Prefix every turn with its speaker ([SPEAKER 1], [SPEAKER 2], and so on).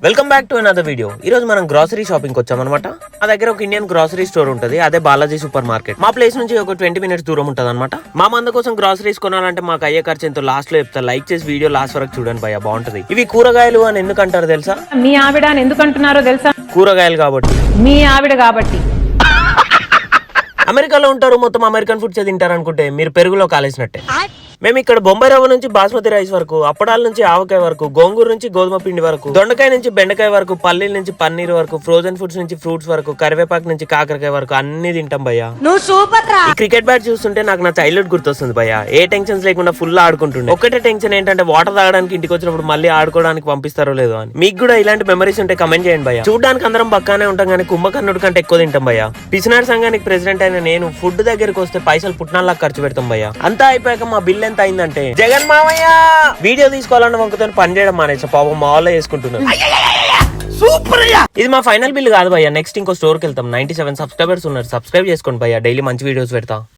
[SPEAKER 1] Welcome back to another video. ఈ రోజు మనం గ్రాసరీ షాపింగ్ వచ్చామన్నమాట. మా దగ్గర ఒక ఇండియన్ గ్రాసరీ స్టోర్ ఉంటుంది, అదే బాలాజీ సూపర్ మార్కెట్. మా ప్లేస్ నుంచి ఒక 20 minutes దూరం ఉంటుంది అనమాట. మా మంద కోసం గ్రాసరీస్ కొనాలంటే మాకు అయ్యే ఖర్చు ఎంతో లాస్ట్ లో చెప్తా. లైక్ చేసి వీడియో లాస్ట్ వరకు చూడండి భయ్యా, బాగుంటది. ఇవి కూరగాయలు అని ఎందుకు అంటారు తెలుసా?
[SPEAKER 2] మీ ఆవిడ అని ఎందుకు అంటున్నారో తెలుసా?
[SPEAKER 1] కూరగాయలు కాబట్టి.
[SPEAKER 2] మీ ఆవిడ కాబట్టి.
[SPEAKER 1] అమెరికాలో ఉంటారు, మొత్తం అమెరికన్ ఫుడ్స్ తింటారు అనుకుంటే మీరు పెరుగులో కాలేసినట్టే. మేము ఇక్కడ బొంబాయి రవ్వ నుంచి బాస్మతి రైస్ వరకు, అప్పడాల నుంచి ఆవకాయ వరకు, గోంగూర నుంచి గోధుమ పిండి వరకు, దొండకాయ నుంచి బెండకాయ వరకు, పల్లీల నుంచి పన్నీర్ వరకు, ఫ్రోజన్ ఫుడ్స్ నుంచి ఫ్రూట్స్ వరకు, కరివేపాకు నుంచి కాకరకాయ వరకు అన్ని తింటాం భయ్యా.
[SPEAKER 3] నువ్వు సూపర్ రా.
[SPEAKER 1] ఈ క్రికెట్ బ్యాట్ చూస్తుంటే నాకు నా చైల్డ్హుడ్ గుర్తొస్తుంది భయ్యా. ఏ టెన్షన్స్ లేకుండా ఫుల్ ఆడుకుంటుండే. ఒకటే టెన్షన్ ఏంటంటే వాటర్ తాగడానికి ఇంటికి వచ్చినప్పుడు మళ్ళీ ఆడుకోవడానికి పంపిస్తారో లేదో అని. మీకు కూడా ఇలాంటి మెమరీస్ ఉంటే కమెంట్ చేయండి భయ్యా. చూడడానికి అందరం పక్కానే ఉంటాం కానీ కుంభకర్ణుడి కంటే ఎక్కువ తింటాం భయ్యా. పిసినాడు సంఘానికి ప్రెసిడెంట్ అయిన నేను ఫుడ్ దగ్గరికి వస్తే పైసలు పుట్టినలా ఖర్చు పెడతాం భయ్యా. అంతా అయిపోయాక మా బిల్ ఎంత అయిందంటే, జగన్ మామయ్య వీడియో తీసుకోవాలన్న వంకతో పని చేయడం మానేసా. పాపం మా వాళ్ళే చేసుకుంటున్నారు. ఇది మా ఫైనల్ బిల్ కాదు భయ్యా. నెక్స్ట్ ఇంకో స్టోర్కి వెళ్తాం. 97 సబ్స్క్రైబర్స్ ఉన్నారు, సబ్స్క్రైబ్ చేసుకోండి భయ్యా. డైలీ మంచి వీడియోస్ పెడతా.